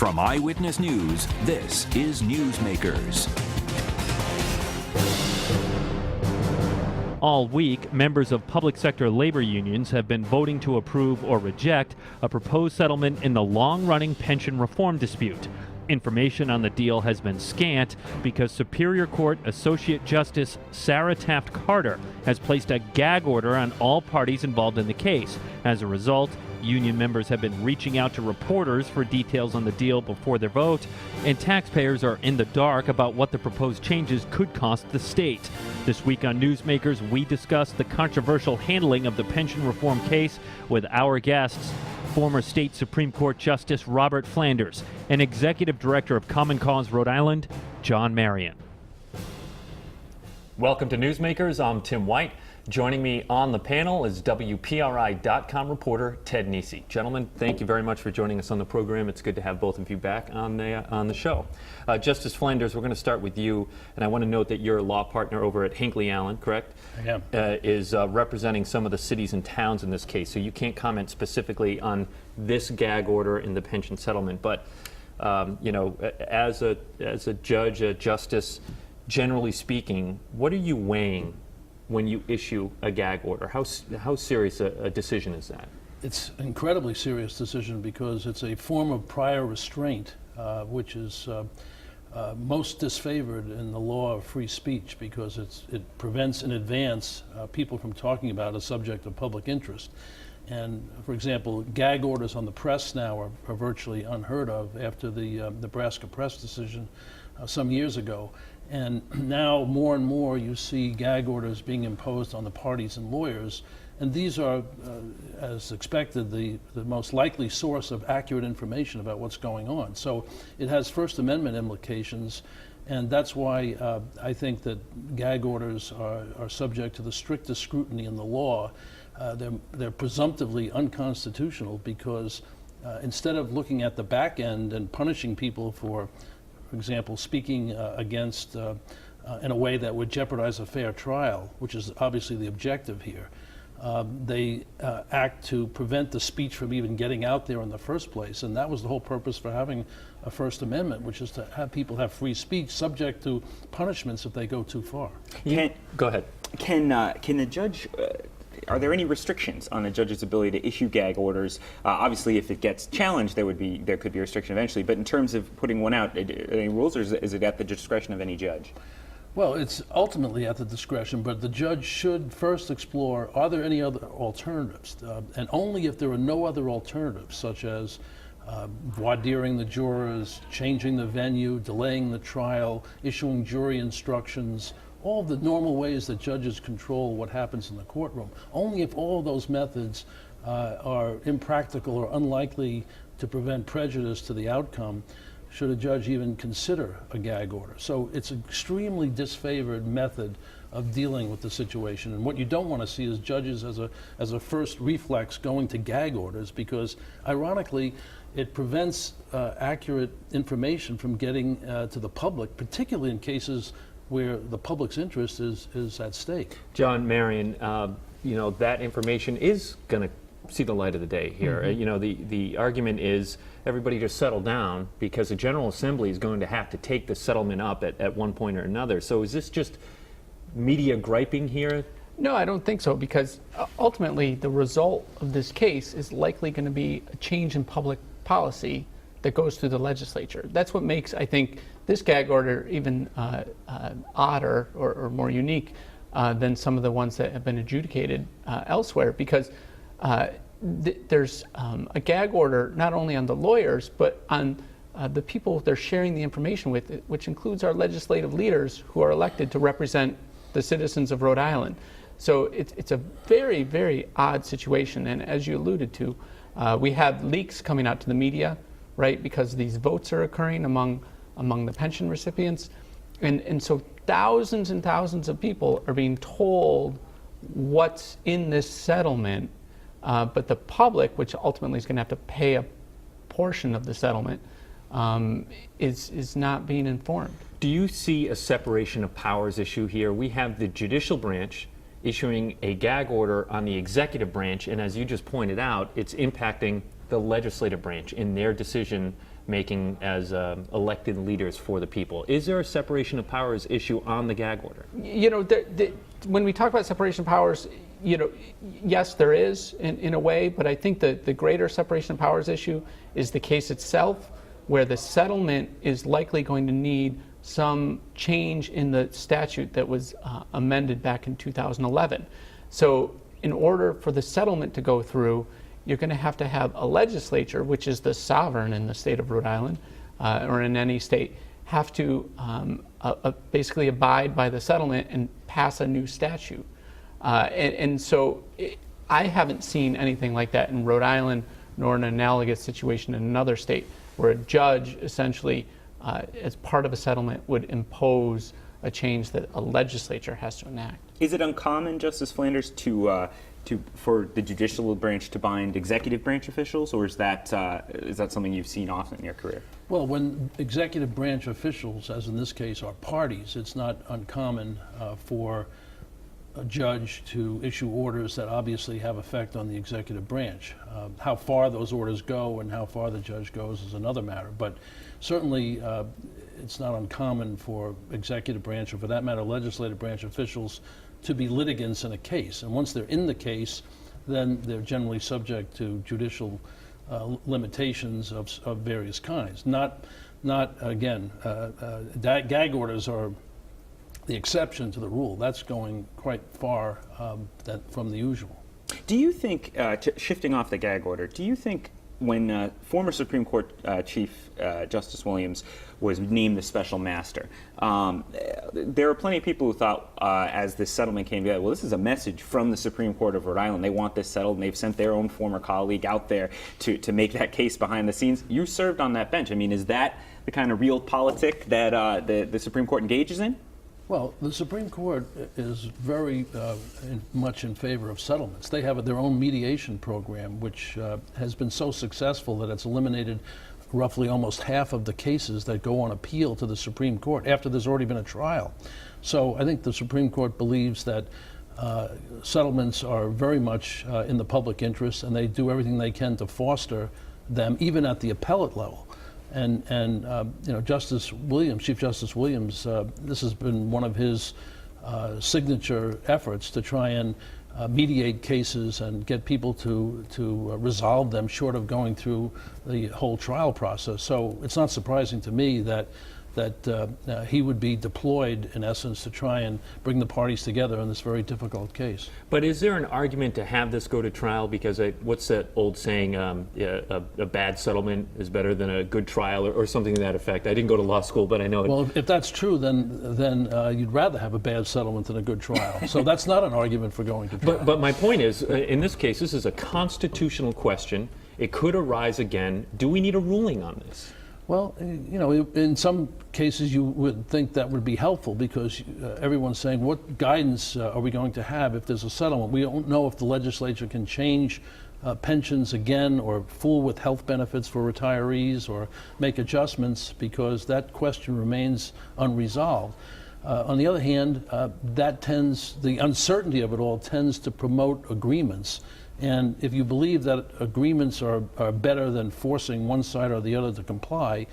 From Eyewitness News, this is Newsmakers. All week, members of public sector labor unions have been voting to approve or reject a proposed settlement in the long-running pension reform dispute. Information on the deal has been scant because Superior Court Associate Justice Sarah Taft Carter has placed a gag order on all parties involved in the case. As a result, union members have been reaching out to reporters for details on the deal before their vote, and taxpayers are in the dark about what the proposed changes could cost the state. This week on Newsmakers, we discuss the controversial handling of the pension reform case with our guests, former state Supreme Court Justice Robert Flanders and Executive Director of Common Cause Rhode Island, John Marion. Welcome to Newsmakers. I'm Tim White. Joining me on the panel is WPRI.com reporter Ted Nesi. Gentlemen, thank you very much for joining us on the program. It's good to have both of you back on the show. Justice Flanders, we're going to start with you, and I want to note that you're a law partner over at Hinckley Allen, correct? I am. Is representing some of the cities and towns in this case, so you can't comment specifically on this gag order in the pension settlement. But as a judge, a justice, generally speaking, what are you weighing when you issue a gag order? How serious a decision is that? It's an incredibly serious decision because it's a form of prior restraint, which is most disfavored in the law of free speech because it prevents in advance people from talking about a subject of public interest. And for example, gag orders on the press now are virtually unheard of after the Nebraska press decision some years ago. And now more and more you see gag orders being imposed on the parties and lawyers. And these are, as expected, the most likely source of accurate information about what's going on. So it has First Amendment implications. And that's why I think that gag orders are subject to the strictest scrutiny in the law. They're presumptively unconstitutional because instead of looking at the back end and punishing people for example, speaking against in a way that would jeopardize a fair trial, which is obviously the objective here. They act to prevent the speech from even getting out there in the first place, and that was the whole purpose for having a First Amendment, which is to have people have free speech subject to punishments if they go too far. Go ahead. Can a judge... Are there any restrictions on a judge's ability to issue gag orders? Obviously, if it gets challenged, there could be a restriction eventually. But in terms of putting one out, are there any rules, or is it at the discretion of any judge? Well, it's ultimately at the discretion, but the judge should first explore, are there any other alternatives? And only if there are no other alternatives, such as voir direing the jurors, changing the venue, delaying the trial, issuing jury instructions, all the normal ways that judges control what happens in the courtroom. Only if all of those methods are impractical or unlikely to prevent prejudice to the outcome should a judge even consider a gag order. So it's an extremely disfavored method of dealing with the situation. And what you don't want to see is judges as a first reflex going to gag orders because, ironically, it prevents accurate information from getting to the public, particularly in cases where the public's interest is at stake. John Marion, that information is going to see the light of the day here. Mm-hmm. The argument is everybody just settle down because the General Assembly is going to have to take the settlement up at one point or another. So is this just media griping here? No, I don't think so, because ultimately the result of this case is likely going to be a change in public policy that goes through the legislature. That's what makes, I think, this gag order even odder or more unique than some of the ones that have been adjudicated elsewhere, because there's a gag order not only on the lawyers, but on the people they're sharing the information with, which includes our legislative leaders who are elected to represent the citizens of Rhode Island. So it's a very, very odd situation. And as you alluded to, we have leaks coming out to the media, right, because these votes are occurring among the pension recipients. And so thousands and thousands of people are being told what's in this settlement, but the public, which ultimately is going to have to pay a portion of the settlement, is not being informed. Do you see a separation of powers issue here? We have the judicial branch issuing a gag order on the executive branch, and as you just pointed out, it's impacting the legislative branch in their decision making as elected leaders for the people. Is there a separation of powers issue on the gag order? You know, when we talk about separation of powers, you know, yes, there is in a way, but I think that the greater separation of powers issue is the case itself, where the settlement is likely going to need some change in the statute that was amended back in 2011. So in order for the settlement to go through, you're going to have a legislature, which is the sovereign in the state of Rhode Island, or in any state, have to basically abide by the settlement and pass a new statute. And so I haven't seen anything like that in Rhode Island, nor an analogous situation in another state, where a judge essentially, as part of a settlement, would impose a change that a legislature has to enact. Is it uncommon, Justice Flanders, for the judicial branch to bind executive branch officials, or is that something you've seen often in your career? Well, when executive branch officials, as in this case, are parties, it's not uncommon for a judge to issue orders that obviously have effect on the executive branch. How far those orders go and how far the judge goes is another matter, but certainly it's not uncommon for executive branch, or for that matter legislative branch officials, to be litigants in a case. And once they're in the case, then they're generally subject to judicial limitations of various kinds. Not again, gag orders are the exception to the rule. That's going quite far from the usual. Do you think, shifting off the gag order, do you think when former Supreme Court Chief Justice Williams was named the special master, there were plenty of people who thought, as this settlement came together, well, this is a message from the Supreme Court of Rhode Island. They want this settled, and they've sent their own former colleague out there to make that case behind the scenes. You served on that bench. I mean, is that the kind of real politic that the Supreme Court engages in? Well, the Supreme Court is very much in favor of settlements. They have their own mediation program, which has been so successful that it's eliminated roughly almost half of the cases that go on appeal to the Supreme Court after there's already been a trial. So I think the Supreme Court believes that settlements are very much in the public interest, and they do everything they can to foster them, even at the appellate level. And you know, Justice Williams, Chief Justice Williams, this has been one of his signature efforts to try and mediate cases and get people to resolve them short of going through the whole trial process. So it's not surprising to me that he would be deployed, in essence, to try and bring the parties together in this very difficult case. But is there an argument to have this go to trial? Because what's that old saying, a bad settlement is better than a good trial, or something to that effect? I didn't go to law school, but I know it. Well, if that's true, then you'd rather have a bad settlement than a good trial. So that's not an argument for going to trial. But my point is, in this case, this is a constitutional question. It could arise again. Do we need a ruling on this? Well, you know, in some cases you would think that would be helpful, because everyone's saying, what guidance are we going to have if there's a settlement? We don't know if the legislature can change pensions again, or fool with health benefits for retirees, or make adjustments, because that question remains unresolved. On the other hand, the uncertainty of it all tends to promote agreements. And if you believe that agreements are better than forcing one side or the other to comply,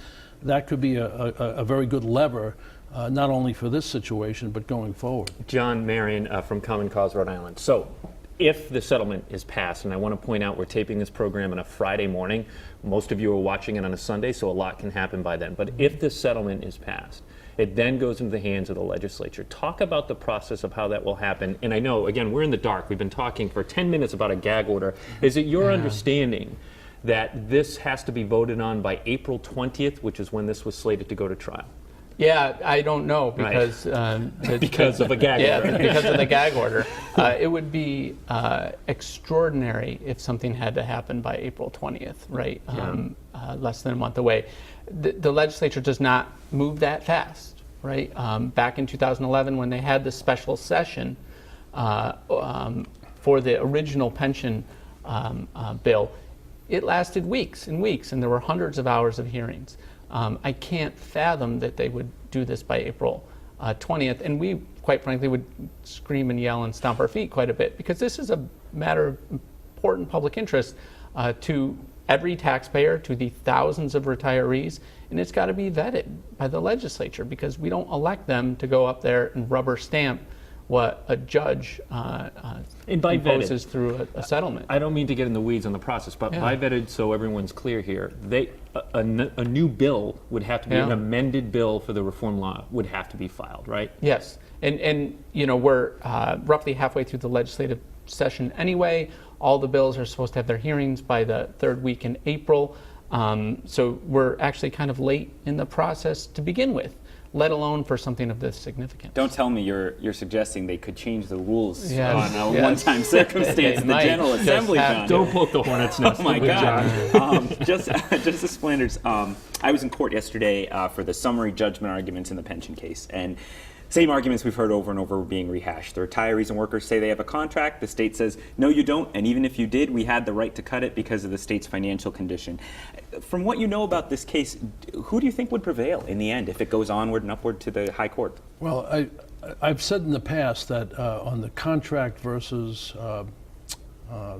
that could be a very good lever, not only for this situation, but going forward. John Marion from Common Cause, Rhode Island. So if the settlement is passed, and I want to point out we're taping this program on a Friday morning, most of you are watching it on a Sunday, so a lot can happen by then. But if this settlement is passed, it then goes into the hands of the legislature. Talk about the process of how that will happen. And I know, again, we're in the dark. We've been talking for 10 minutes about a gag order. Is it your understanding that this has to be voted on by April 20th, which is when this was slated to go to trial? Yeah, I don't know, because because of a gag order. Yeah, because of the gag order. It would be extraordinary if something had to happen by April 20th, right? Yeah. Less than a month away. The legislature does not move that fast, right? Back in 2011, when they had the special session for the original pension bill, it lasted weeks and weeks, and there were hundreds of hours of hearings. I can't fathom that they would do this by April 20th, and we, quite frankly, would scream and yell and stomp our feet quite a bit, because this is a matter of important public interest to every taxpayer to the thousands of retirees, and it's got to be vetted by the legislature, because we don't elect them to go up there and rubber stamp what a judge imposes through a settlement. I don't mean to get in the weeds on the process, but Yeah. by vetted, so everyone's clear here, a new bill would have to be, an amended bill for the reform law would have to be filed, right? Yes, and we're roughly halfway through the legislative session anyway. All the bills are supposed to have their hearings by the third week in April. So we're actually kind of late in the process to begin with, let alone for something of this significance. Don't tell me you're suggesting they could change the rules Yes, on a yes. one-time circumstance in the might General just Assembly, have John. Don't poke the hornet's nest. Oh my with God! John. Justice Flanders, I was in court yesterday for the summary judgment arguments in the pension case, and same arguments we've heard over and over were being rehashed. The retirees and workers say they have a contract. The state says, no, you don't. And even if you did, we had the right to cut it because of the state's financial condition. From what you know about this case, who do you think would prevail in the end if it goes onward and upward to the high court? Well, I've said in the past that on the contract versus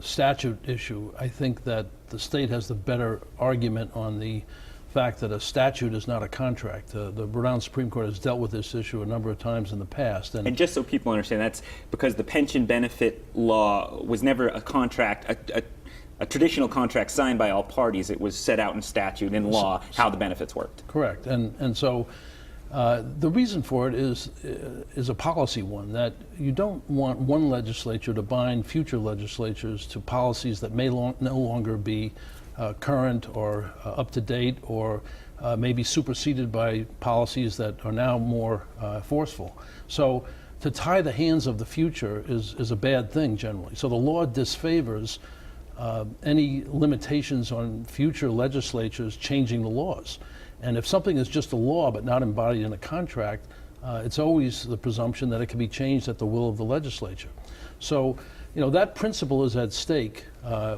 statute issue, I think that the state has the better argument on the fact that a statute is not a contract. The Rhode Island Supreme Court has dealt with this issue a number of times in the past. And just so people understand, that's because the pension benefit law was never a contract, a traditional contract signed by all parties. It was set out in statute, in law, how the benefits worked. Correct. And so the reason for it is a policy one, that you don't want one legislature to bind future legislatures to policies that may no longer be current or up to date, or maybe superseded by policies that are now more forceful. So to tie the hands of the future is a bad thing generally. So the law disfavors any limitations on future legislatures changing the laws. And if something is just a law but not embodied in a contract, it's always the presumption that it can be changed at the will of the legislature. So, that principle is at stake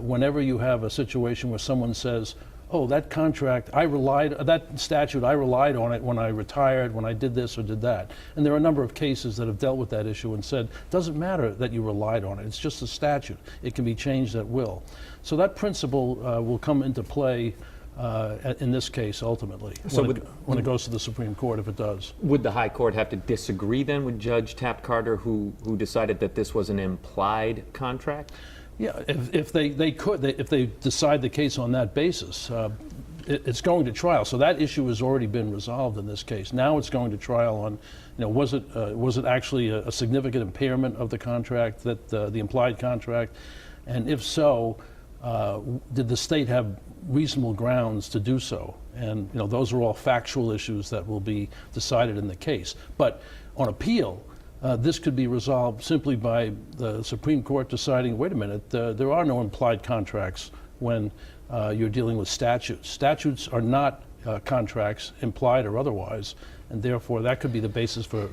whenever you have a situation where someone says, oh, that contract, that statute, I relied on it when I retired, when I did this or did that. And there are a number of cases that have dealt with that issue and said, it doesn't matter that you relied on it, it's just a statute. It can be changed at will. So that principle will come into play in this case, ultimately, So when it goes to the Supreme Court, if it does. Would the High Court have to disagree then with Judge Taft-Carter, who decided that this was an implied contract? Yeah, if they decide the case on that basis, it's going to trial. So that issue has already been resolved in this case. Now it's going to trial on, was it actually a significant impairment of the contract, that the implied contract, and if so, did the state have reasonable grounds to do so? And those are all factual issues that will be decided in the case. But on appeal, this could be resolved simply by the Supreme Court deciding, wait a minute, there are no implied contracts when you're dealing with statutes. Statutes are not contracts, implied or otherwise, and therefore that could be the basis for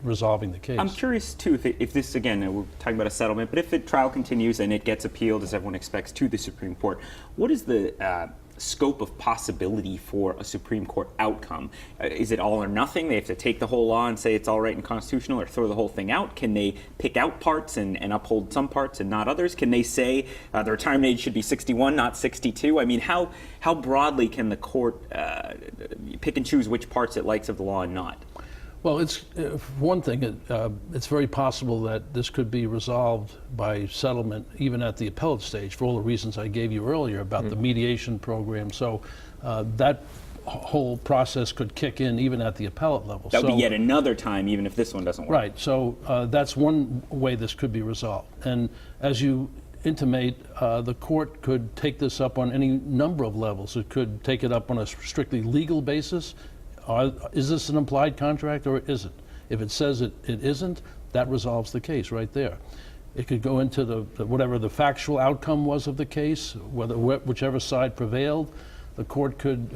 resolving the case. I'm curious too if this, again, we're talking about a settlement, but if the trial continues and it gets appealed, as everyone expects, to the Supreme Court, what is the scope of possibility for a Supreme Court outcome? Is it all or nothing? They have to take the whole law and say it's all right and constitutional, or throw the whole thing out? Can they pick out parts and uphold some parts and not others? Can they say the retirement age should be 61, not 62? I mean, how broadly can the court pick and choose which parts it likes of the law and not? Well, it's one thing. It's very possible that this could be resolved by settlement, even at the appellate stage, for all the reasons I gave you earlier about the mediation program. So that whole process could kick in even at the appellate level. That would be yet another time, even if this one doesn't work. Right. So that's one way this could be resolved. And as you intimate, the court could take this up on any number of levels. It could take it up on a strictly legal basis. Is this an implied contract or isn't? If it says it isn't, that resolves the case right there. It could go into whatever the factual outcome was of the case, whichever side prevailed. The court could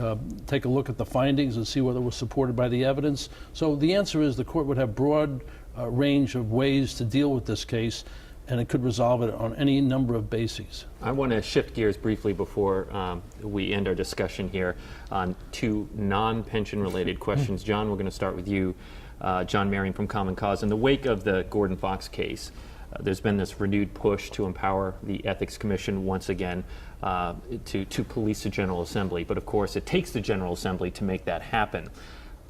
take a look at the findings and see whether it was supported by the evidence. So the answer is the court would have broad range of ways to deal with this case, and it could resolve it on any number of bases. I want to shift gears briefly before we end our discussion here on two non-pension related questions. John, we're going to start with you. John Marion from Common Cause. In the wake of the Gordon Fox case, there's been this renewed push to empower the Ethics Commission once again to police the General Assembly. But of course, it takes the General Assembly to make that happen.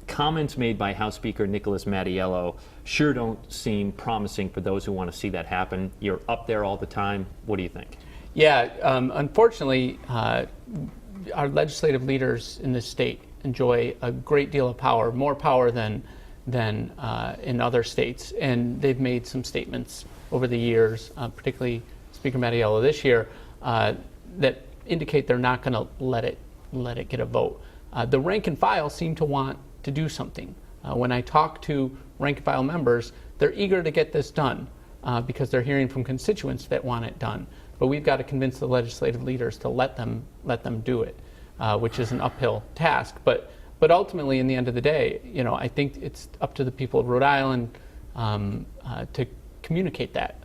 Comments made by House Speaker Nicholas Mattiello sure don't seem promising for those who want to see that happen. You're up there all the time. What do you think? Yeah, unfortunately, our legislative leaders in this state enjoy a great deal of power, more power than in other states. And they've made some statements over the years, particularly Speaker Mattiello this year, that indicate they're not going to let it get a vote. The rank and file seem to want to do something. When I talk to rank and file members, they're eager to get this done because they're hearing from constituents that want it done. But we've got to convince the legislative leaders to let them do it, which is an uphill task. But ultimately, in the end of the day, I think it's up to the people of Rhode Island to communicate that,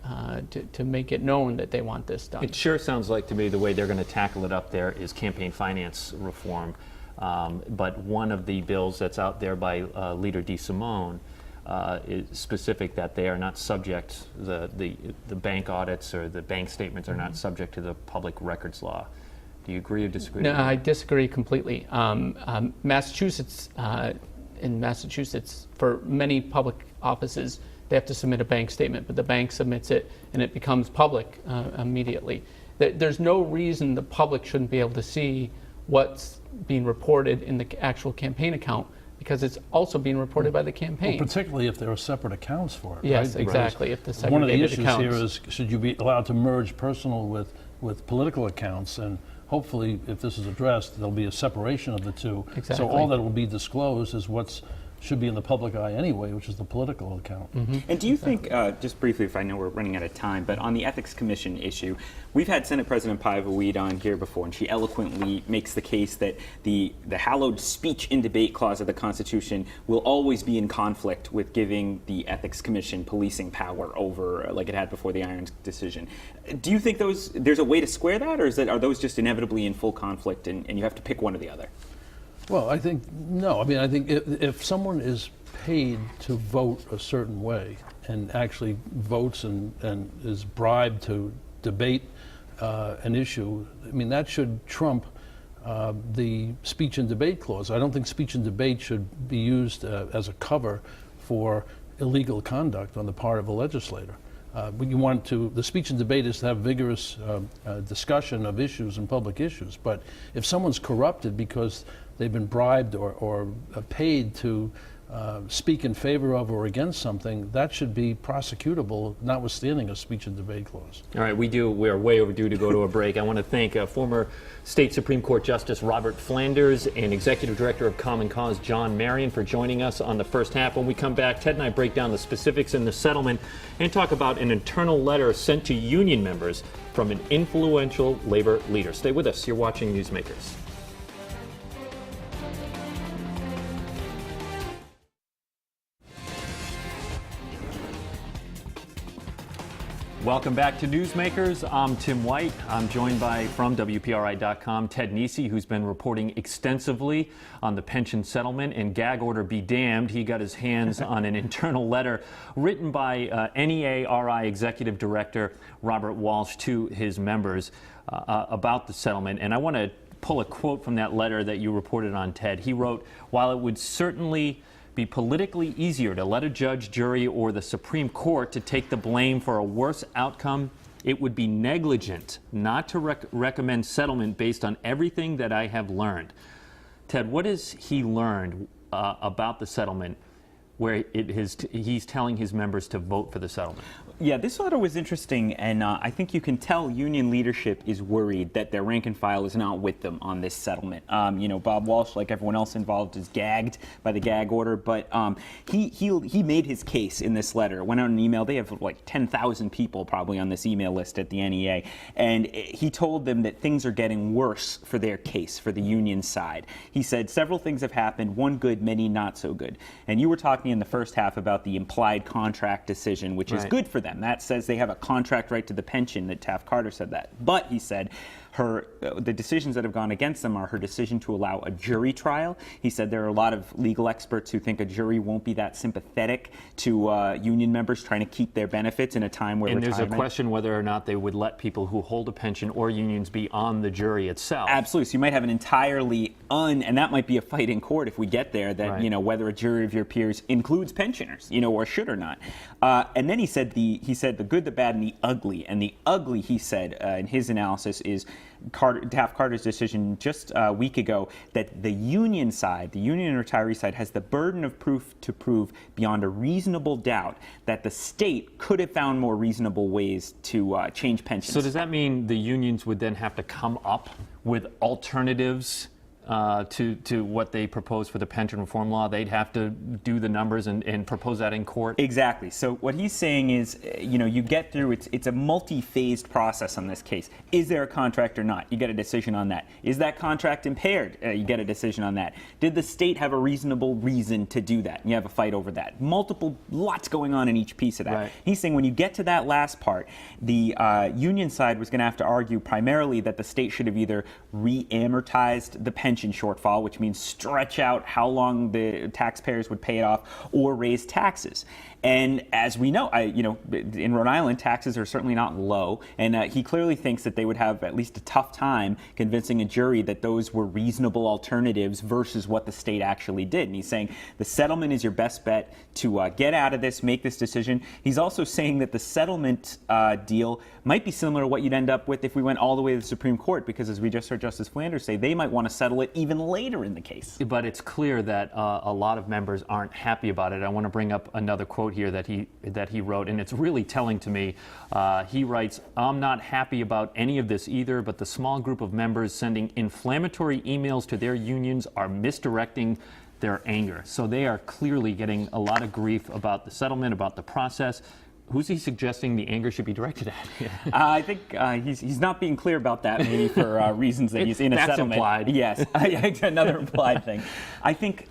to make it known that they want this done. It sure sounds like to me the way they're going to tackle it up there is campaign finance reform. But one of the bills that's out there by Leader DeSimone is specific that they are not subject, the bank audits or the bank statements are not subject to the public records law. Do you agree or disagree? No, I disagree completely. Massachusetts, in Massachusetts, for many public offices, they have to submit a bank statement, but the bank submits it and it becomes public immediately. There's no reason the public shouldn't be able to see what's being reported in the actual campaign account, because it's also being reported by the campaign. Well, particularly if there are separate accounts for it. Yes, right? exactly. If the segregated one of the issues accounts. here is, should you be allowed to merge personal with political accounts? And hopefully, if this is addressed, there'll be a separation of the two. Exactly. So all that will be disclosed is what's should be in the public eye anyway, which is the political account. Mm-hmm. And do you think, just briefly, if I know we're running out of time, but on the Ethics Commission issue, we've had Senate President Paiva Weed on here before, and she eloquently makes the case that the hallowed speech in debate clause of the Constitution will always be in conflict with giving the Ethics Commission policing power over, like it had before the Irons decision. Do you think there's a way to square that, or are those just inevitably in full conflict and you have to pick one or the other? Well, I think, no. I mean, I think if someone is paid to vote a certain way and actually votes and is bribed to debate an issue, I mean, that should trump the speech and debate clause. I don't think speech and debate should be used as a cover for illegal conduct on the part of a legislator. The speech and debate is to have vigorous discussion of issues and public issues. But if someone's corrupted because they've been bribed or paid to speak in favor of or against something, that should be prosecutable, notwithstanding a speech and debate clause. All right, we are way overdue to go to a break. I want to thank former State Supreme Court Justice Robert Flanders and Executive Director of Common Cause John Marion for joining us on the first half. When we come back, Ted and I break down the specifics in the settlement and talk about an internal letter sent to union members from an influential labor leader. Stay with us. You're watching Newsmakers. Welcome back to Newsmakers. I'm Tim White. I'm joined from WPRI.com, Ted Nesi, who's been reporting extensively on the pension settlement and gag order be damned. He got his hands on an internal letter written by NEARI Executive Director Robert Walsh to his members about the settlement. And I want to pull a quote from that letter that you reported on, Ted. He wrote, "While it would certainly be politically easier to let a judge, jury, or the Supreme Court to take the blame for a worse outcome, it would be negligent not to recommend settlement based on everything that I have learned." Ted, what has he learned about the settlement where he's telling his members to vote for the settlement? Yeah, this letter was interesting, and I think you can tell union leadership is worried that their rank and file is not with them on this settlement. Bob Walsh, like everyone else involved, is gagged by the gag order, but he made his case in this letter. Went out an email. They have like 10,000 people probably on this email list at the NEA, and he told them that things are getting worse for their case, for the union side. He said several things have happened, one good, many not so good. And you were talking in the first half about the implied contract decision, which is good for them. That says they have a contract right to the pension, that Taft-Carter said that. But, he said, the decisions that have gone against them are her decision to allow a jury trial. He said there are a lot of legal experts who think a jury won't be that sympathetic to union members trying to keep their benefits in a time where there's a question whether or not they would let people who hold a pension or unions be on the jury itself. Absolutely. So you might have an entirely and that might be a fight in court if we get there, that, right, whether a jury of your peers includes pensioners, or should or not. And then he said the good, the bad, and the ugly. And the ugly, he said, in his analysis, is Taft Carter's decision just a week ago that the union side, the union and retiree side, has the burden of proof to prove beyond a reasonable doubt that the state could have found more reasonable ways to change pensions. So does that mean the unions would then have to come up with alternatives to what they propose for the pension reform law? They'd have to do the numbers and propose that in court? Exactly. So what he's saying is, you get through, it's a multi-phased process on this case. Is there a contract or not? You get a decision on that. Is that contract impaired? You get a decision on that. Did the state have a reasonable reason to do that? And you have a fight over that. Lots going on in each piece of that. Right. He's saying when you get to that last part, the union side was going to have to argue primarily that the state should have either re-amortized the pension shortfall, which means stretch out how long the taxpayers would pay it off, or raise taxes. And as we know, in Rhode Island, taxes are certainly not low, and he clearly thinks that they would have at least a tough time convincing a jury that those were reasonable alternatives versus what the state actually did. And he's saying the settlement is your best bet to get out of this, make this decision. He's also saying that the settlement deal might be similar to what you'd end up with if we went all the way to the Supreme Court, because as we just heard Justice Flanders say, they might want to settle it even later in the case. But it's clear that a lot of members aren't happy about it. I want to bring up another quote here that he wrote, and it's really telling to me. He writes, "I'm not happy about any of this either, but the small group of members sending inflammatory emails to their unions are misdirecting their anger." So they are clearly getting a lot of grief about the settlement, about the process. Who's he suggesting the anger should be directed at? I think he's not being clear about that, maybe for reasons that he's in a settlement. Implied. Yes, another implied thing. I think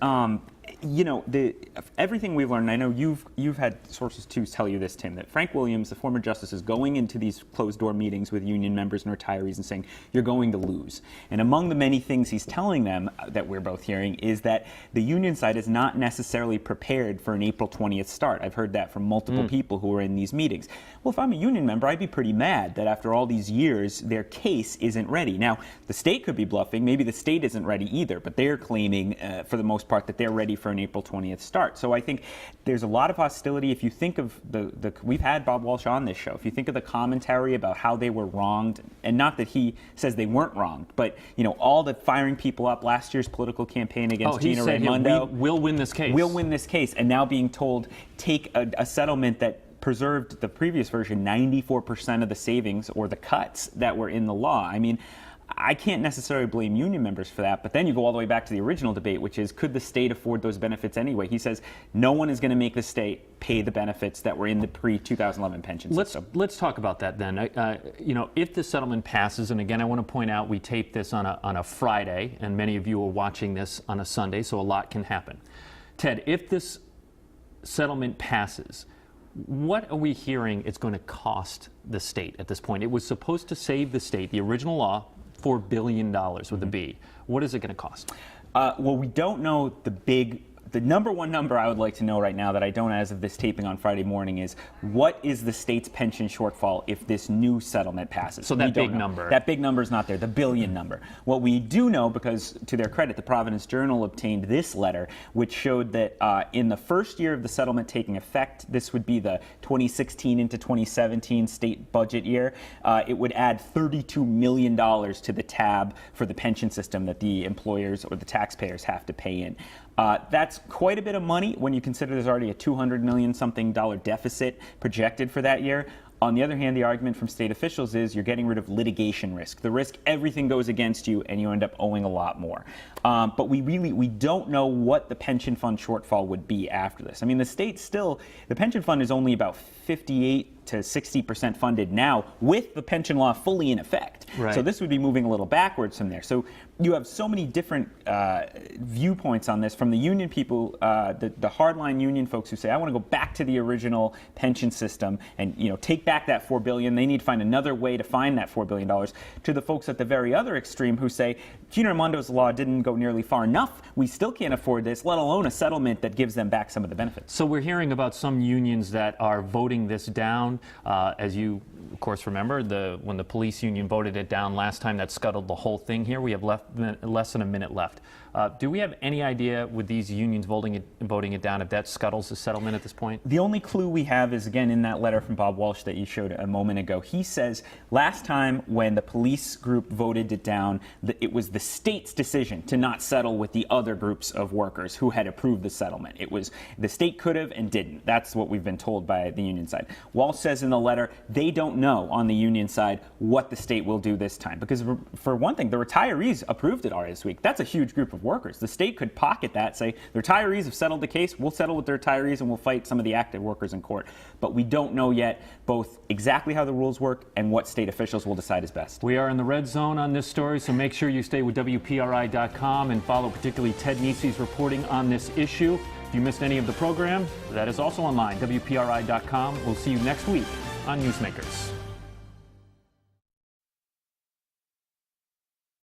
everything we've learned. I know you've had sources too tell you this, Tim, that Frank Williams, the former justice, is going into these closed-door meetings with union members and retirees and saying, "You're going to lose." And among the many things he's telling them that we're both hearing is that the union side is not necessarily prepared for an April 20th start. I've heard that from multiple people who are in these meetings. Well, if I'm a union member, I'd be pretty mad that after all these years, their case isn't ready. Now, the state could be bluffing. Maybe the state isn't ready either, but they're claiming, for the most part, that they're ready for an April 20th start. So I think there's a lot of hostility. If you think of we've had Bob Walsh on this show. If you think of the commentary about how they were wronged, and not that he says they weren't wronged, but all the firing people up, last year's political campaign against Gina Raimondo. We'll win this case. We'll win this case, and now being told take a settlement that preserved the previous version 94% of the savings or the cuts that were in the law. I mean, I can't necessarily blame union members for that, but then you go all the way back to the original debate, which is, could the state afford those benefits anyway? He says no one is going to make the state pay the benefits that were in the pre-2011 pension system. Let's talk about that then. If the settlement passes, and again, I want to point out we taped this on a Friday, and many of you are watching this on a Sunday, so a lot can happen. Ted, if this settlement passes, what are we hearing it's going to cost the state at this point? It was supposed to save the state, the original law, $4 billion with a B. What is it going to cost? Well, we don't know the number one number I would like to know right now that I don't as of this taping on Friday morning is, what is the state's pension shortfall if this new settlement passes? So that big number. That big number is not there, the billion number. What we do know, because to their credit, the Providence Journal obtained this letter, which showed that in the first year of the settlement taking effect, this would be the 2016 into 2017 state budget year, it would add $32 million to the tab for the pension system that the employers or the taxpayers have to pay in. That's quite a bit of money when you consider there's already a $200 million something deficit projected for that year. On the other hand, the argument from state officials is you're getting rid of litigation risk. The risk, everything goes against you and you end up owing a lot more. But we don't know what the pension fund shortfall would be after this. I mean, the pension fund is only about 58 to 60% funded now with the pension law fully in effect. Right. So this would be moving a little backwards from there. So you have so many different viewpoints on this from the union people, the hardline union folks who say, I want to go back to the original pension system and take back that $4 billion. They need to find another way to find that $4 billion. To the folks at the very other extreme who say, Gina Raimondo's law didn't go nearly far enough. We still can't afford this, let alone a settlement that gives them back some of the benefits. So we're hearing about some unions that are voting this down. As you, of course, remember, when the police union voted it down last time, that scuttled the whole thing here. We have less than a minute left. Do we have any idea with these unions voting it down if that scuttles the settlement at this point? The only clue we have is, again, in that letter from Bob Walsh that you showed a moment ago. He says last time when the police group voted it down, it was the state's decision to not settle with the other groups of workers who had approved the settlement. It was the state could have and didn't. That's what we've been told by the union side. Walsh says in the letter they don't know on the union side what the state will do this time. Because for one thing, the retirees approved it already this week. That's a huge group of workers. The state could pocket that, say the retirees have settled the case, we'll settle with the retirees and we'll fight some of the active workers in court. But we don't know yet both exactly how the rules work and what state officials will decide is best. We are in the red zone on this story, so make sure you stay with WPRI.com and follow particularly Ted Nisi's reporting on this issue. If you missed any of the program, that is also online, WPRI.com. We'll see you next week on Newsmakers.